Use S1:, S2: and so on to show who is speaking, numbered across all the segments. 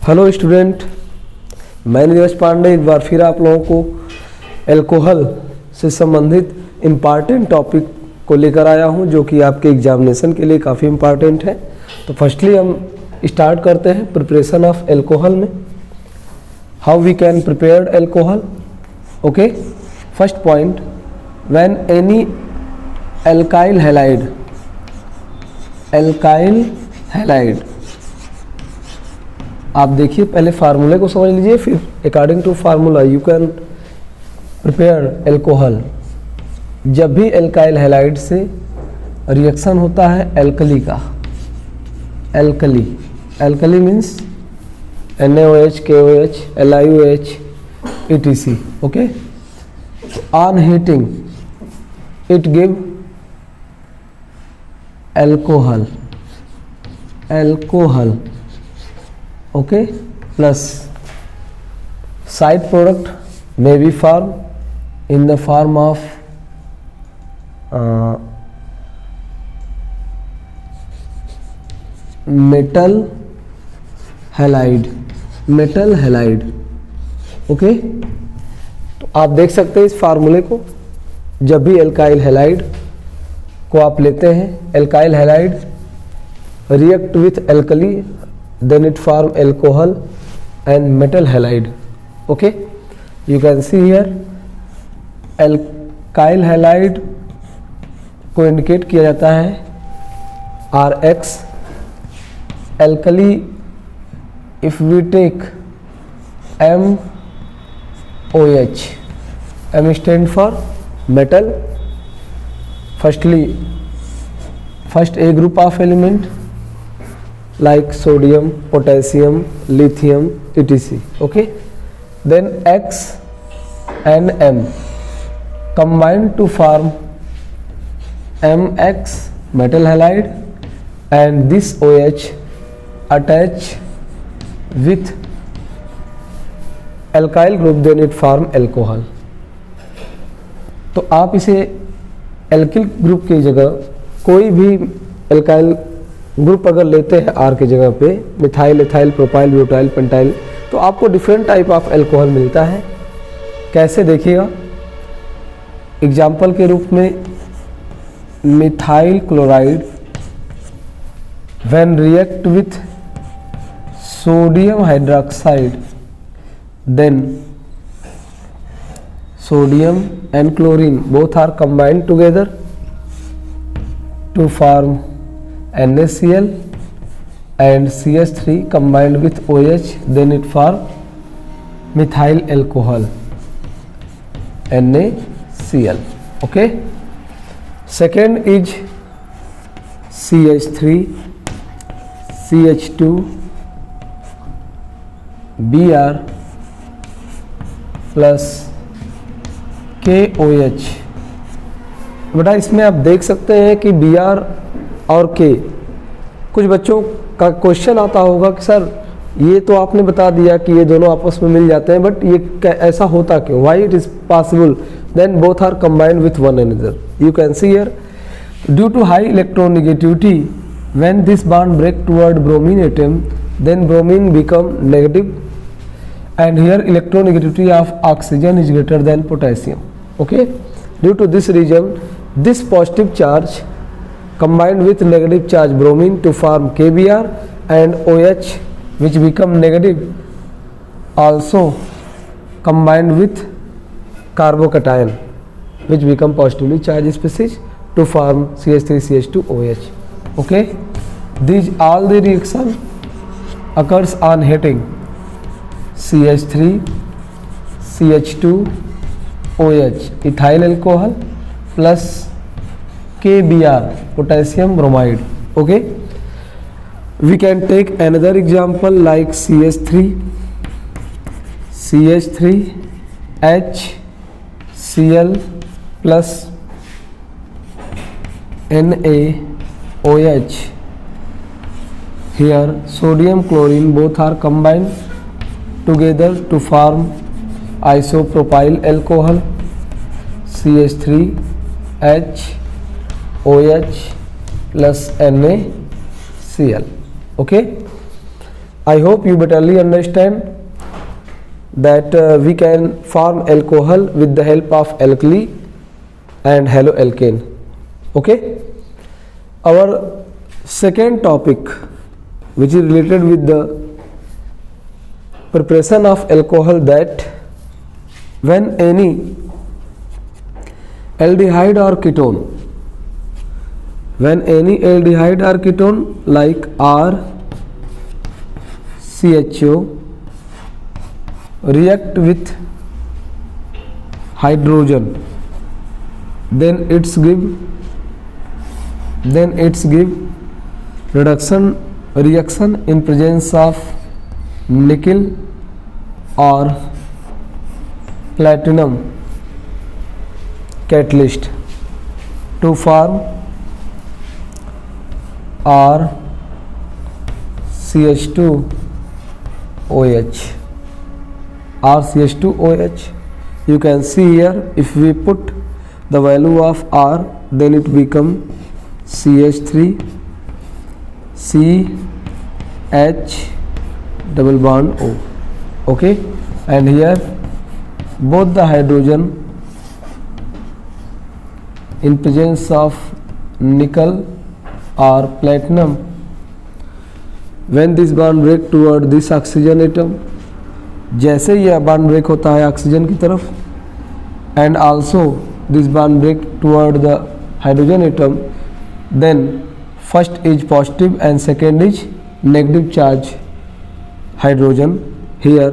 S1: Hello student, मैं नीरज पांडे एक बार फिर आप लोगों को एल्कोहल से संबंधित इम्पॉर्टेंट टॉपिक को लेकर आया हूं, जो कि आपके एग्जामिनेशन के लिए काफ़ी इम्पॉर्टेंट है। तो फर्स्टली हम स्टार्ट करते हैं प्रिपरेशन ऑफ एल्कोहल में। How we can prepare alcohol. Okay, first point, when any alkyl halide, आप देखिए पहले फार्मूले को समझ लीजिए, फिर according to formula you can prepare alcohol. जब भी एल्काइल हैलाइड से रिएक्शन होता है एल्कली का, alkali means NaOH, KOH, LiOH etc. Okay, on heating it give alcohol okay, plus side product may be formed in the form of metal halide। Okay, तो आप देख सकते हैं इस फार्मूले को। जब भी एल्काइल हैलाइड को आप लेते हैं, alkyl halide react with alkali, then it form alcohol and metal halide। okay, you can see here alkyl halide को इंडिकेट किया जाता है RX। alkali if we take MOH, M stand for metal, first A group of element like sodium, potassium, lithium etc. okay, then X and M combine to form MX metal halide, and this OH attach with alkyl group, then it form alcohol। तो आप इसे alkyl group की जगह कोई भी alkyl group अगर लेते हैं आर की जगह पे, methyl, ethyl, propyl, butyl, pentyl, तो आपको डिफरेंट टाइप ऑफ एल्कोहल मिलता है। कैसे देखिएगा, एग्जाम्पल के रूप में methyl chloride when react with sodium hydroxide, then sodium and chlorine both are combined together to form NaCl, and CH3 combined with OH, then it form methyl alcohol NaCl। okay, second is CH3 CH2 Br plus KOH। बेटा इसमें आप देख सकते हैं कि Br और K, कुछ बच्चों का क्वेश्चन आता होगा कि सर ये तो आपने बता दिया कि ये दोनों आपस में मिल जाते हैं, बट ये ऐसा होता क्यों, why it is possible, then both are combined with one another. You can see here, due to high electronegativity when this bond break toward bromine atom, then bromine become negative, and here electronegativity of oxygen is greater than potassium। okay, due to this reason this positive charge combined with negative charge bromine to form KBr, and OH which become negative also combined with carbocation which become positively charged species to form CH3 CH2 OH। okay, these all the reaction occurs on heating CH3 CH2 OH ethyl alcohol plus KBr potassium bromide। okay, we can take another example like CH3 HCl plus NaOH। here sodium chlorine both are combined together to form isopropyl alcohol CH3HOH plus NaCl। okay, I hope you betterly understand that we can form alcohol with the help of alkali and haloalkane. Okay, our second topic, which is related with the preparation of alcohol, that when any aldehyde or ketone, when any aldehyde or ketone like R, CHO react with hydrogen, then it's give reaction in presence of nickel or platinum catalyst to form RCH2OH. RCH2OH. You can see here, if we put the value of R, then it become CH3 CH double bond O. Okay, and here both the hydrogen in presence of nickel or platinum, when this bond break toward this oxygen atom, जैसे यह bond break होता है oxygen की तरफ, and also this bond break toward the hydrogen atom, then first is positive and second is negative charge hydrogen. Here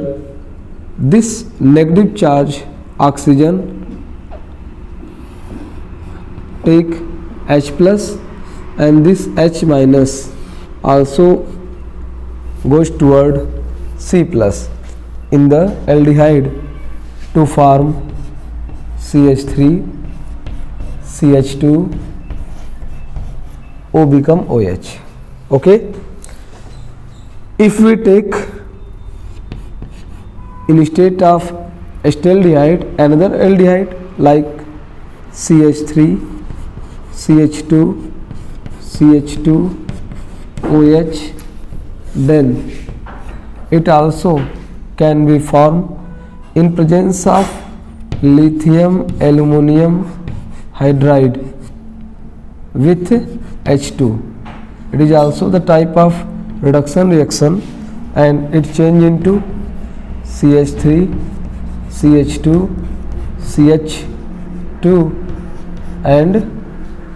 S1: this negative charge oxygen take H plus and this H minus also goes toward C plus in the aldehyde to form CH3 CH2 O become OH. Okay, if we take instead of acetaldehyde another aldehyde like CH3 CH2 CH2 OH, then it also can be formed in presence of lithium aluminum hydride with H2. It is also the type of reduction reaction and it change into CH3 CH2 CH2 and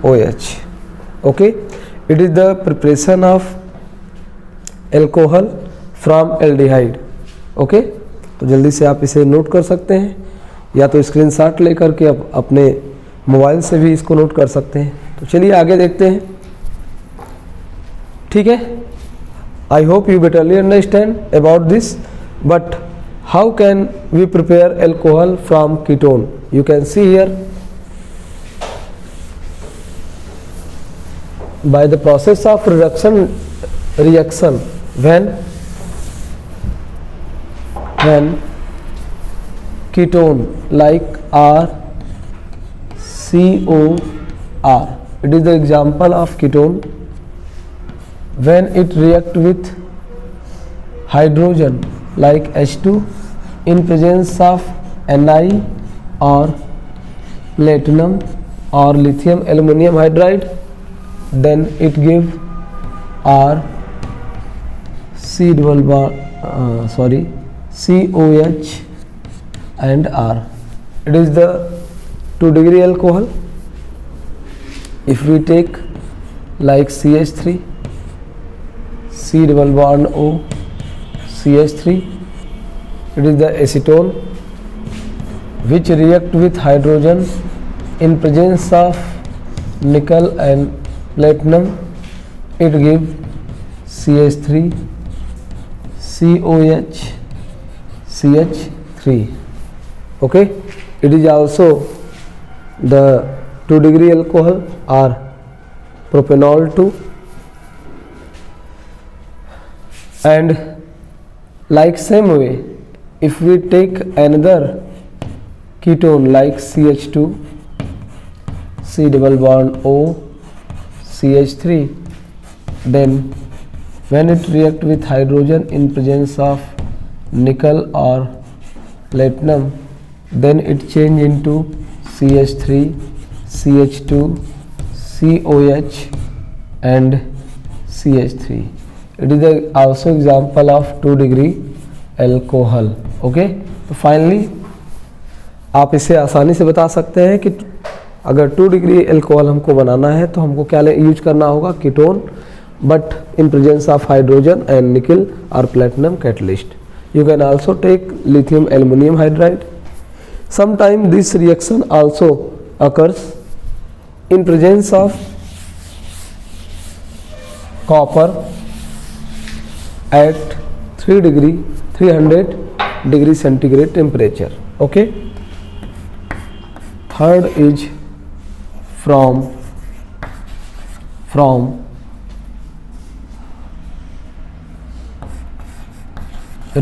S1: OH. Okay, it is the preparation of alcohol from aldehyde. Okay, तो जल्दी से आप इसे note कर सकते हैं या तो स्क्रीनशॉट लेकर के आप अपने मोबाइल से भी इसको नोट कर सकते हैं. तो चलिए आगे देखते हैं. ठीक है, I hope you betterly understand about this. But how can we prepare alcohol from ketone? You can see here, by the process of reaction when ketone like RCOR, it is the example of ketone, when it react with hydrogen like H2 in presence of Ni or platinum or lithium aluminum hydride, then it give R C double bond COH and R. It is the 2-degree alcohol. If we take like CH3 C double bond O CH3, it is the acetone which react with hydrogen in presence of nickel and platinum. It give CH3 COH CH3. Okay, it is also the 2-degree alcohol or propanol 2. And like same way, if we take another ketone like CH2 C double bond O CH3, then when it react with hydrogen in presence of nickel or platinum, then it change into CH3, CH2, COH and CH3. It is also example of 2 degree alcohol. Okay, तो finally आप इसे आसानी से बता सकते हैं कि अगर 2 डिग्री एल्कोहल हमको बनाना है तो हमको क्या यूज करना होगा, ketone, but in presence of hydrogen and nickel और platinum catalyst. You can also take lithium aluminium hydride. Sometime this reaction also occurs in presence of copper at 300 degree centigrade temperature. Okay, third is from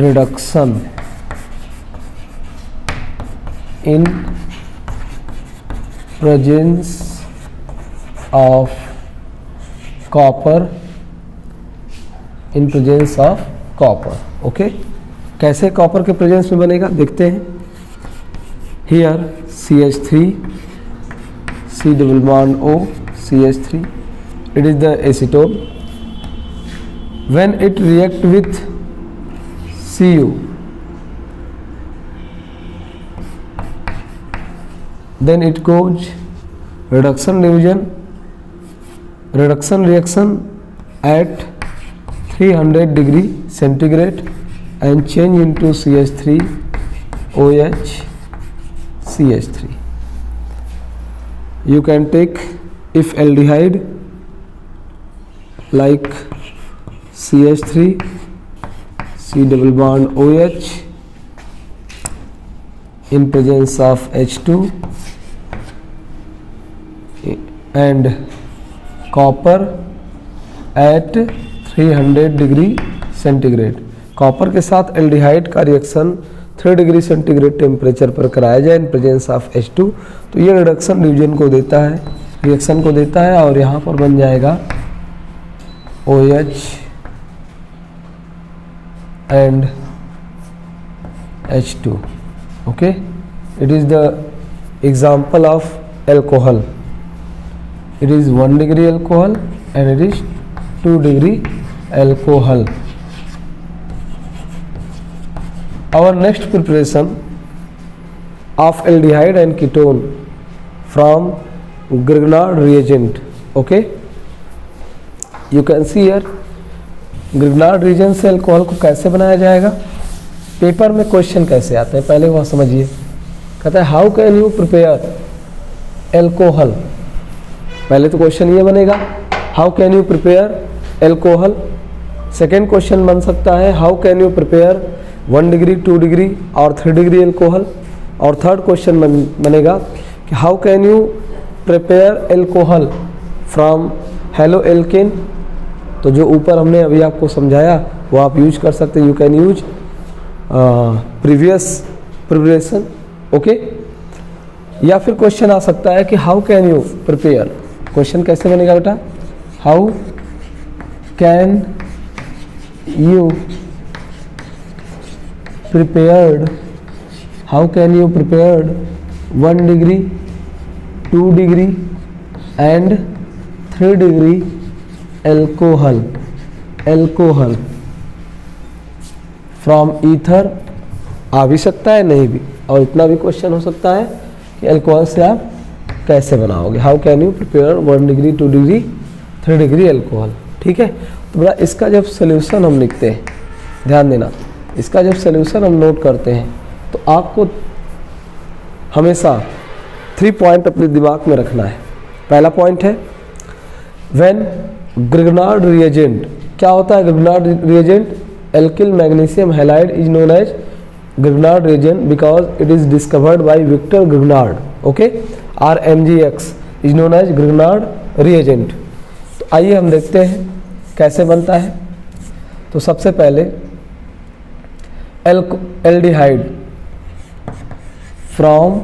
S1: reduction in presence of copper in presence of copper. Okay, कैसे copper के presence में बनेगा देखते हैं. Here CH3, C double bond O, CH3, it is the acetone. When it react with Cu, then it goes reduction reaction at 300 degree centigrade and change into CH3 OH CH3. You can take if aldehyde like CH3 C double bond OH in presence of H2 and copper at 300 degree centigrade. Copper के साथ aldehyde का reaction 3 degree centigrade temperature पर कराया जाए इन presence of H2, तो ये reduction reaction को देता है और यहाँ पर बन जाएगा OH and H2. Okay, it is the example of alcohol. It is 1 degree alcohol and it is 2 degree alcohol. Our next preparation of aldehyde and ketone from Grignard reagent. Okay, you can see here Grignard reagent से alcohol को कैसे बनाया जाएगा. Paper में question कैसे आते हैं पहले वह समझिए. कहता है how can you prepare alcohol. पहले तो क्वेश्चन ये बनेगा how can you prepare alcohol. Second question बन सकता है how can you prepare 1 degree 2 degree और 3 डिग्री एल्कोहल. और थर्ड क्वेश्चन बनेगा कि how can you prepare alcohol from halo alkane. तो जो ऊपर हमने अभी आपको समझाया वो आप यूज कर सकते हैं. You can use previous preparation. Okay, या फिर क्वेश्चन आ सकता है कि how can you prepare. Question कैसे बनेगा बेटा, how can you prepared 1 degree 2 degree and 3 degree alcohol from ether. आ भी सकता है नहीं भी, और इतना भी क्वेश्चन हो सकता है कि अल्कोहल से आप कैसे बनाओगे. How can you prepare 1 degree 2 degree 3 degree alcohol. ठीक है, तो बड़ा इसका जब सोल्यूशन हम लिखते हैं, ध्यान देना, इसका जब सोल्यूशन हम नोट करते हैं तो आपको हमेशा 3 पॉइंट अपने दिमाग में रखना है. पहला पॉइंट है व्हेन ग्रिग्नार्ड रिएजेंट. क्या होता है Grignard reagent? Alkyl magnesium halide is known as Grignard reagent because it is discovered by Victor Grignard. Okay, RMGX is known as Grignard reagent. तो आइए हम देखते हैं कैसे बनता है. तो सबसे पहले एल्डिहाइड फ्रॉम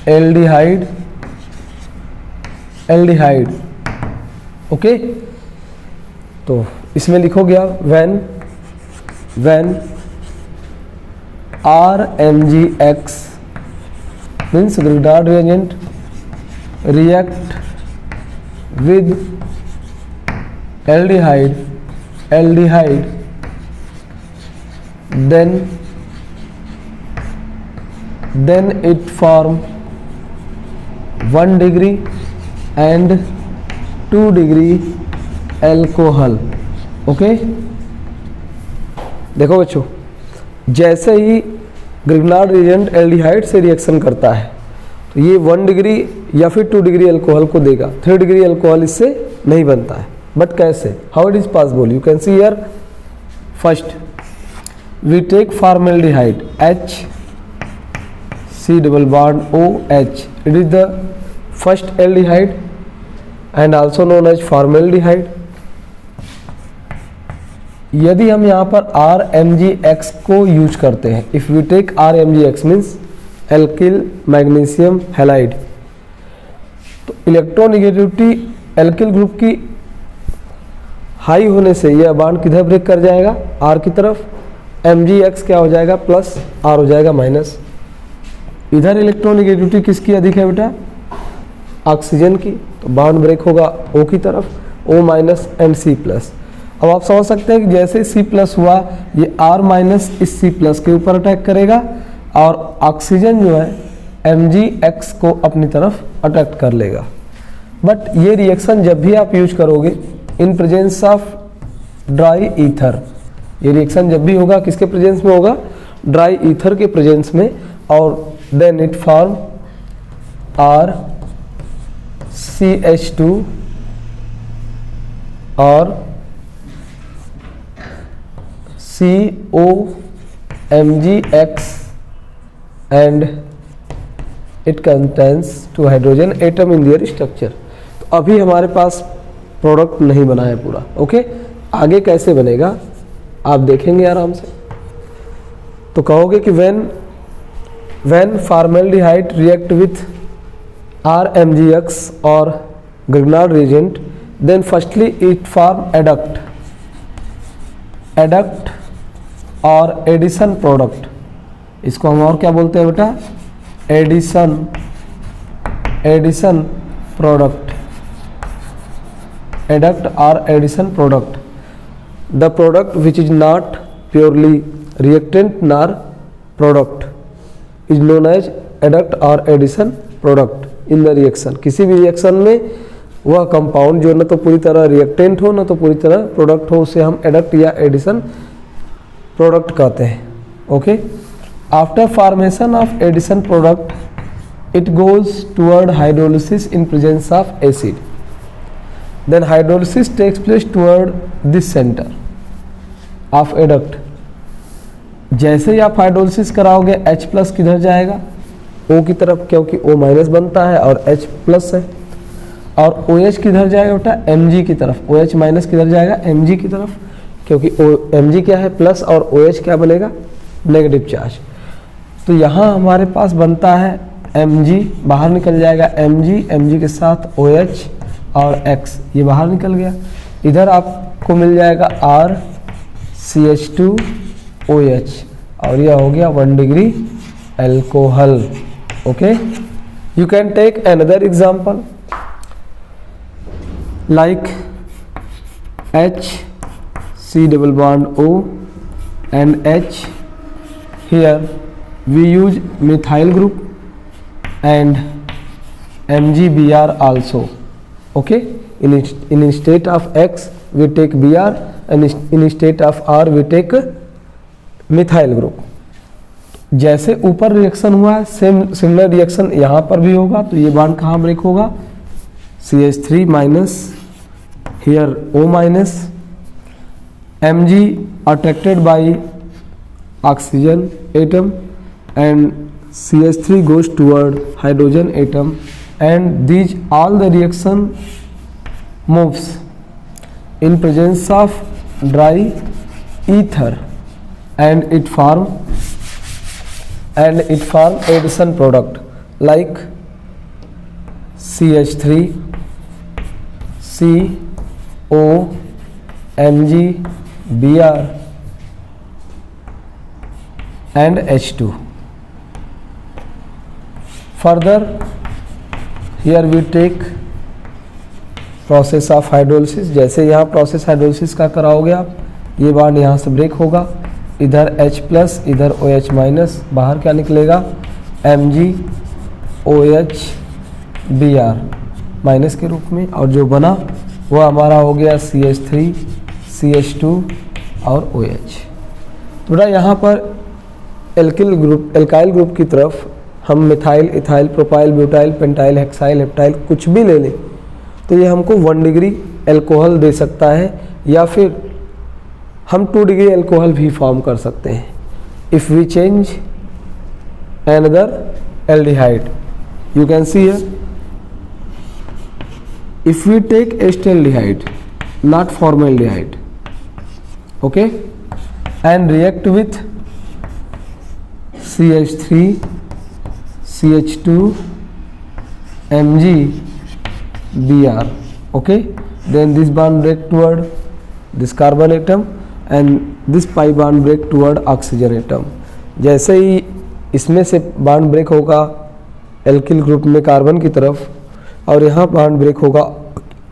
S1: एल्डिहाइड ओके, तो इसमें लिखोगे आप when RMgX means Grignard reagent react with aldehyde then it form 1 degree and 2 degree alcohol. Okay, देखो बच्चों, जैसे ही ग्रिग्नार्ड रिएजेंट एल्डिहाइड से रिएक्शन करता है तो ये 1 डिग्री या फिर 2 डिग्री अल्कोहल को देगा, 3 डिग्री अल्कोहल इससे नहीं बनता है. बट कैसे, how it is possible? You can see here. First we take formaldehyde HC double bond OH. It is the first aldehyde and also known as formaldehyde. यदि हम यहाँ पर RMgX को यूज करते हैं, if we take RMgX means alkyl magnesium halide, तो electronegativity alkyl group की high होने से यह बॉन्ड किधर ब्रेक कर जाएगा? R की तरफ. Mgx क्या हो जाएगा? प्लस, R हो जाएगा माइनस. इधर इलेक्ट्रोनेगेटिविटी किसकी अधिक है बेटा? ऑक्सीजन की, तो बॉन्ड ब्रेक होगा O की तरफ, O minus and C plus. अब आप समझ सकते हैं कि जैसे C प्लस हुआ, ये R माइनस इस C प्लस के ऊपर अटैक करेगा और ऑक्सीजन जो है Mgx को अपनी तरफ अटैक कर लेगा. बट ये रिएक्शन जब भी आप यूज करोगे इन प्रेजेंस ऑफ ड्राई ईथर, ये रिएक्शन जब भी होगा किसके प्रेजेंस में होगा? ड्राई ईथर के प्रेजेंस में. और देन इट फॉर्म RCH2 और COMgX and it contains 2 hydrogen atom in their structure. तो अभी हमारे पास प्रोडक्ट नहीं बना है पूरा. ओके, आगे कैसे बनेगा आप देखेंगे आराम से. तो कहोगे कि when formaldehyde react with RMgX or Grignard reagent, then firstly it form adduct और एडिशन प्रोडक्ट. इसको हम और क्या बोलते हैं बेटा? एडिशन प्रोडक्ट, एडक्ट और addition product. The product which is not purely reactant nor product is known as adduct और addition product in the reaction. किसी भी रिएक्शन में वह कंपाउंड जो न तो पूरी तरह रिएक्टेंट हो न तो पूरी तरह प्रोडक्ट हो, उसे हम एडक्ट या एडिशन प्रोडक्ट कहते हैं. Okay, after formation of addition product it goes toward hydrolysis in presence of acid. Then hydrolysis takes place toward this centre of adduct. जैसे ही आप हाइड्रोलिसिस कराओगे H प्लस किधर जाएगा? O की तरफ, क्योंकि O माइनस बनता है और H प्लस है. और OH किधर जाएगा बेटा? Mg की तरफ. OH माइनस किधर जाएगा? Mg की तरफ, क्योंकि Mg क्या है? प्लस, और OH क्या बनेगा? Negative charge. तो यहाँ हमारे पास बनता है Mg, बाहर निकल जाएगा Mg के साथ OH और X, ये बाहर निकल गया. इधर आपको मिल जाएगा RCH2OH और यह हो गया 1 degree alcohol. Okay, you can take another example like HC double bond O and H. Here we use methyl group and MgBr also. Okay, in state of X we take Br and in state of R we take methyl group. जैसे ऊपर reaction हुआ है similar reaction यहाँ पर भी होगा. तो ये बॉन्ड कहाँ ब्रेक होगा? CH3 minus, here O minus, Mg attracted by oxygen atom and CH3 goes toward hydrogen atom, and these all the reaction moves in presence of dry ether and it form addition product like CH3, C Br and H2. Further, here we take process of hydrolysis. जैसे यहाँ process hydrolysis का कराओगे आप, ये bond यहाँ से break होगा, इधर H+, इधर OH-, बाहर क्या निकलेगा MgOH Br- के रूप में, और जो बना वो हमारा हो गया CH3 CH2 और OH। तो बेटा यहाँ पर एल्काइल ग्रुप की तरफ हम methyl, ethyl, propyl, butyl, pentyl, hexyl, heptyl कुछ भी ले लें तो ये हमको 1 डिग्री एल्कोहल दे सकता है, या फिर हम 2 डिग्री एल्कोहल भी फॉर्म कर सकते हैं। If we change another aldehyde, you can see here, if we take acetaldehyde, not formaldehyde, okay, and react with CH3 CH2 MgBr, okay, then this bond break toward this carbon atom and this pi bond break toward oxygen atom। जैसे ही इसमें से bond break होगा alkyl group में carbon की तरफ, और यहाँ bond break होगा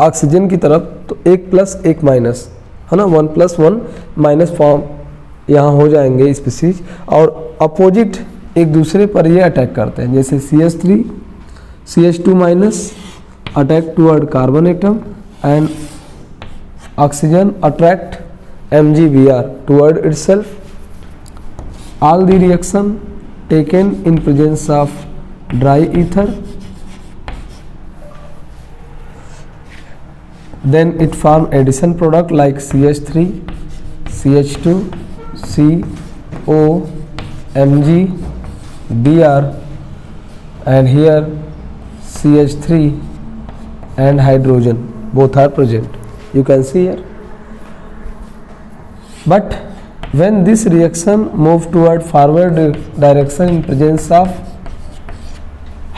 S1: ऑक्सीजन की तरफ, तो 1+ 1- है ना, 1+1- फॉर्म यहाँ हो जाएंगे स्पीसीज, और अपोजिट एक दूसरे पर ये अटैक करते हैं। जैसे CH3 CH2- attack toward carbon atom and oxygen attract MgBr toward itself। All the reaction taken in presence of dry ether, then it form addition product like CH3 CH2 CO MgBr, and here CH3 and hydrogen both are present, you can see here। But when this reaction move toward forward direction in presence of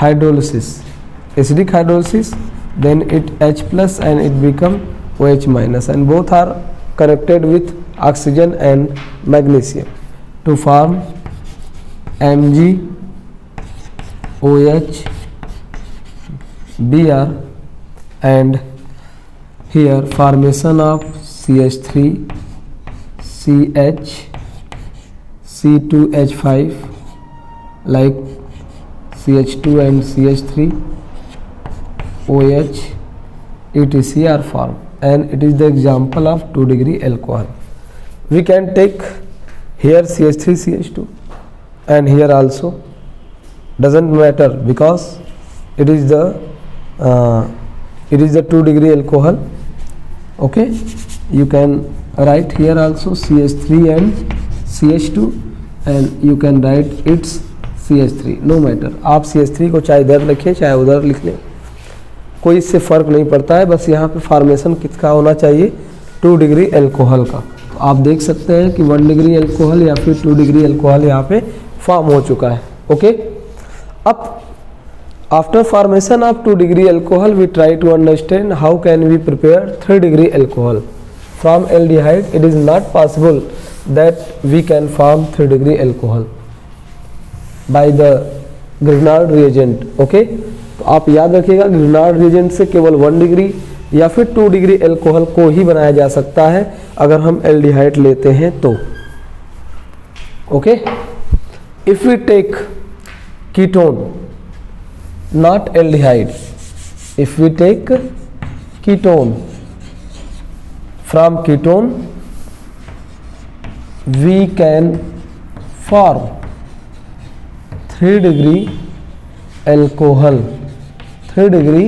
S1: hydrolysis, acidic hydrolysis, then it H+ and it become OH-, and both are connected with oxygen and magnesium to form MgOH Br, and here formation of CH3 CH C2H5 like CH2 and CH3 OH etc are formed, and it is the example of 2 degree alcohol. We can take here CH3 CH2 and here also, doesn't matter because it is the 2 degree alcohol, okay। You can write here also CH3 and CH2, and you can write its CH3, no matter, आप CH3 को चाहे इधर लिखें चाहे उधर लिख लें, कोई इससे फ़र्क नहीं पड़ता है। बस यहाँ पे फार्मेशन किसका होना चाहिए, 2 डिग्री एल्कोहल का। तो आप देख सकते हैं कि 1 डिग्री एल्कोहल या फिर 2 डिग्री एल्कोहल यहाँ पे फॉर्म हो चुका है, ओके। अब after formation of 2 degree alcohol we try to understand how can we prepare 3 degree alcohol from aldehyde. It is not possible that we can form 3 degree alcohol by the Grignard reagent, okay. तो आप याद रखिएगा Grignard reagent से केवल 1 degree या फिर 2 degree alcohol को ही बनाया जा सकता है अगर हम एल्डिहाइड लेते हैं तो, okay. If we take ketone not aldehyde, if we take ketone, from ketone we can form 3 degree alcohol, 3 degree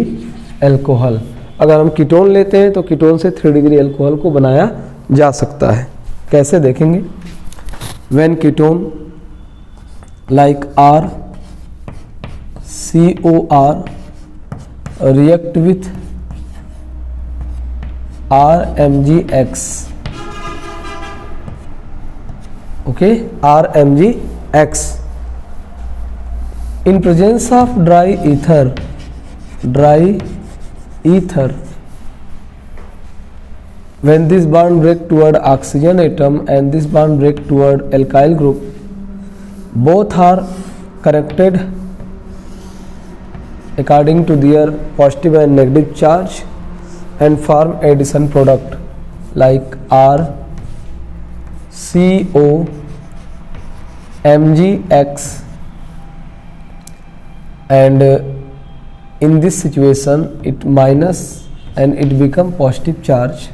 S1: alcohol. अगर हम कीटोन लेते हैं तो कीटोन से 3 डिग्री एल्कोहल को बनाया जा सकता है। कैसे देखेंगे, when ketone like R COR react with RMgX, okay, RMgX in presence of dry ether when this bond break toward oxygen atom and this bond break toward alkyl group, both are connected according to their positive and negative charge and form addition product like R CO MgX, and in this situation it minus and it become positive charge.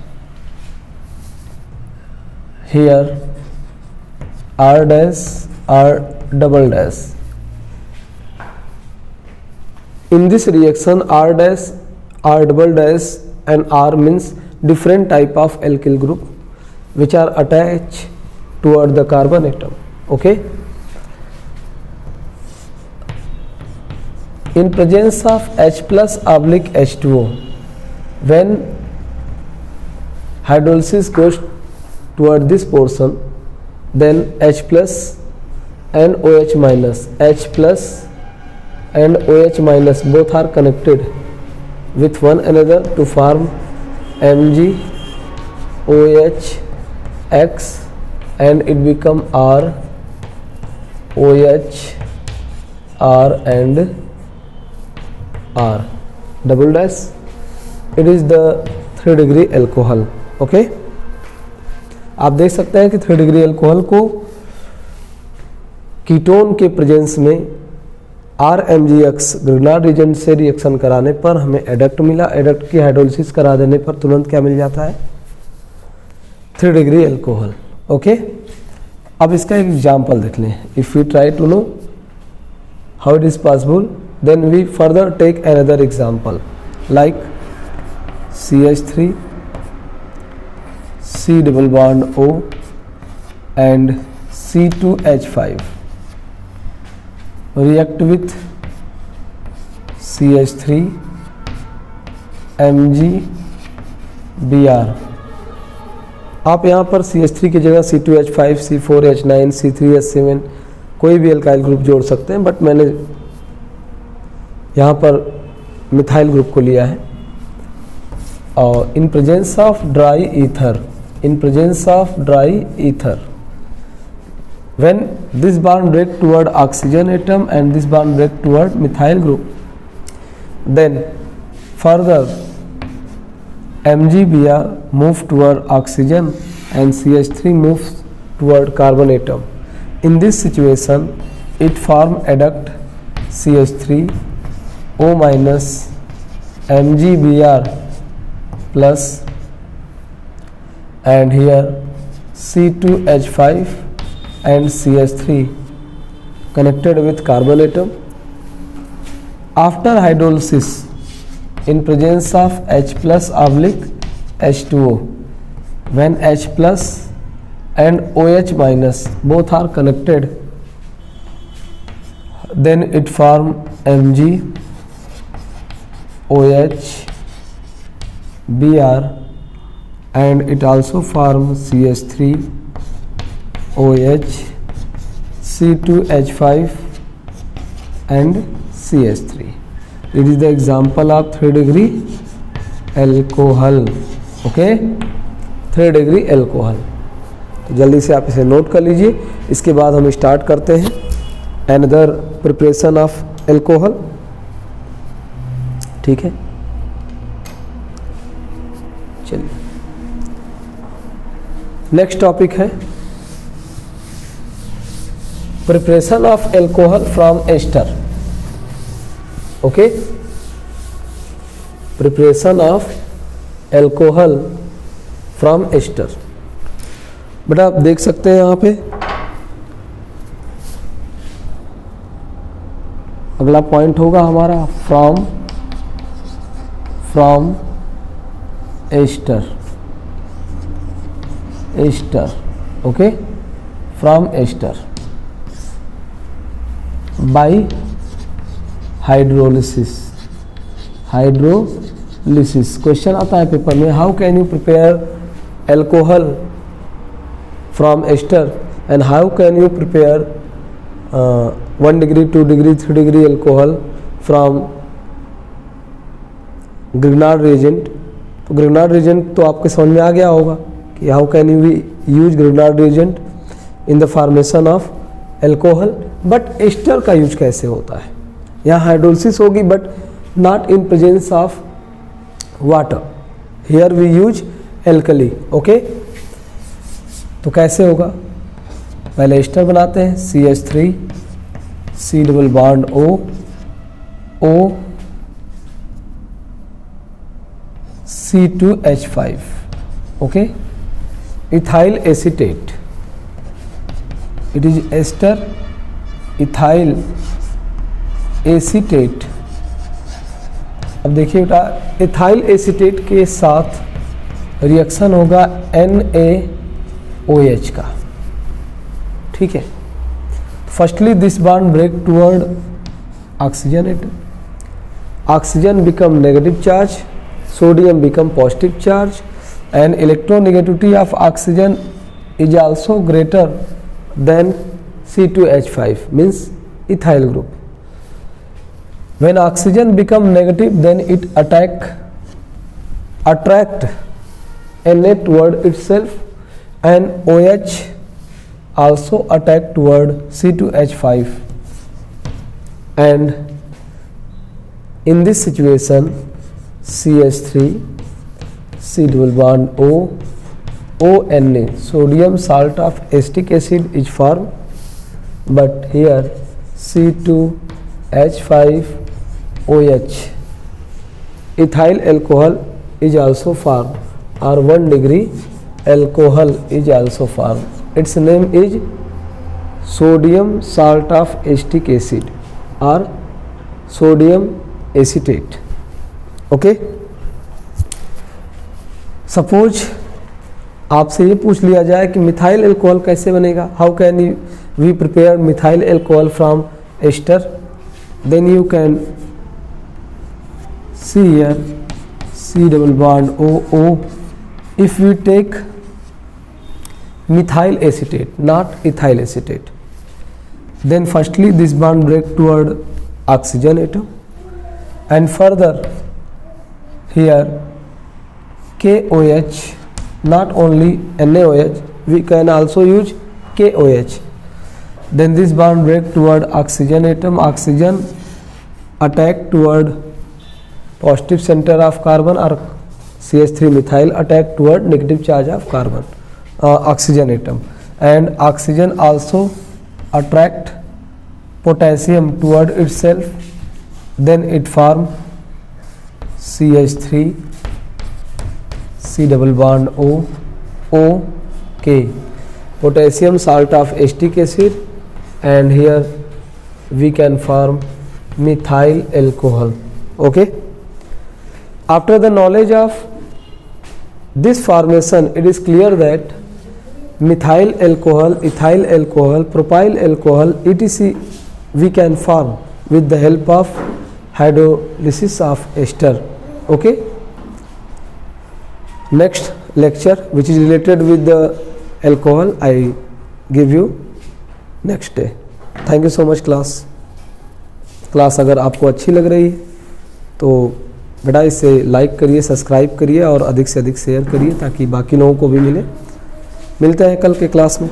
S1: Here R dash R double dash. In this reaction R dash R double dash and R means different type of alkyl group which are attached toward the carbon atom. Okay, in presence of H plus oblique H2O, when hydrolysis goes toward this portion, then H plus and OH minus, H plus and OH minus both are connected with one another to form MgOH and it become R OH R and R double dash. It is the 3 degree alcohol. Okay, आप देख सकते हैं कि 3 degree alcohol को ketone के presence में RMgX Grignard reagent से reaction कराने पर हमें एडक्ट मिला। एडक्ट की हाइड्रोलिसिस करा देने पर तुरंत क्या मिल जाता है? 3 डिग्री अल्कोहल। ओके, अब इसका एक एग्जाम्पल देख लें। If you try to know how it is possible, then we further take another example like CH3 C double bond O and C2H5 react with CH3 MgBr। आप यहाँ पर CH3 की जगह C2H5 C4H9 C3H7 कोई भी alkyl group जोड़ सकते हैं, बट मैंने यहाँ पर मिथाइल ग्रुप को लिया है। और इन presence of dry ether, in presence of dry ether, when this bond break toward oxygen atom and this bond break toward methyl group, then further MgBr move toward oxygen and CH3 moves toward carbon atom. In this situation it form adduct CH3 O minus MgBr plus and here C2H5 and CH3 connected with carbon atom. After hydrolysis, in presence of H plus oblique H2O, when H plus and OH minus both are connected, then it form MgOH and it also forms CH3 OH C2H5 and CH3. It is the example of 3 degree alcohol. Okay, 3 degree alcohol. तो जल्दी से आप इसे note कर लीजिए। इसके बाद हम स्टार्ट करते हैं अनदर प्रिपरेशन ऑफ एल्कोहल। ठीक है, चलिए नेक्स्ट टॉपिक है preparation of alcohol from ester. Okay, preparation of alcohol from ester. बेटा आप देख सकते हैं यहाँ पे अगला पॉइंट होगा हमारा from ester. Okay, from ester by hydrolysis. Question आता है पेपर में, how can you prepare alcohol from ester and how can you prepare 1 degree 2 degree 3 degree alcohol from Grignard reagent तो ग्रिग्नार्ड रिएजेंट तो आपके समझ में आ गया होगा कि how can you use Grignard reagent in the formation of alcohol. But ester का यूज कैसे होता है? यहाँ हाइड्रोलिसिस होगी but not in presence of water, here we use alkali. Okay, तो कैसे होगा? पहले एस्टर बनाते हैं, CH3 C double bond O C2H5। Okay, ethyl acetate, it is ester ethyl acetate. अब देखिए बेटा, इथाइल एसीटेट के साथ रिएक्शन होगा NaOH का, ठीक है। Firstly this bond break toward oxygen atom, oxygen become negative charge, sodium become positive charge, and electronegativity of oxygen is also greater than C2H5, means ethyl group. When oxygen become negative, then it attract Na toward itself, and OH also attack toward C2H5, and in this situation CH3 C double bond ONA, sodium salt of acetic acid is formed, but here C2H5OH, ethyl alcohol is also formed, or 1 degree alcohol is also formed. Its name is sodium salt of acetic acid or sodium acetate. Okay, suppose आपसे ये पूछ लिया जाए कि methyl alcohol कैसे बनेगा, how can we prepare methyl alcohol from ester, then you can see here C double bond OO. If we take methyl acetate, not ethyl acetate, then firstly this bond break toward oxygen atom, and further here KOH, not only NaOH, we can also use KOH. Then this bond break toward oxygen atom, oxygen attack toward positive center of carbon, or CH3 methyl attack toward negative charge of carbon, oxygen atom, and oxygen also attract potassium toward itself, then it form CH3 C double bond O K, potassium salt of acetic acid, and here we can form methyl alcohol. Okay, after the knowledge of this formation, it is clear that methyl alcohol, ethyl alcohol, propyl alcohol, etc. we can form with the help of hydrolysis of ester. Okay, next lecture which is related with the alcohol I give you next day. Thank you so much class अगर आपको अच्छी लग रही है तो बेटा इसे like करिए, सब्सक्राइब करिए और अधिक से अधिक शेयर करिए ताकि बाकी लोगों को भी मिले। मिलते हैं कल के क्लास में।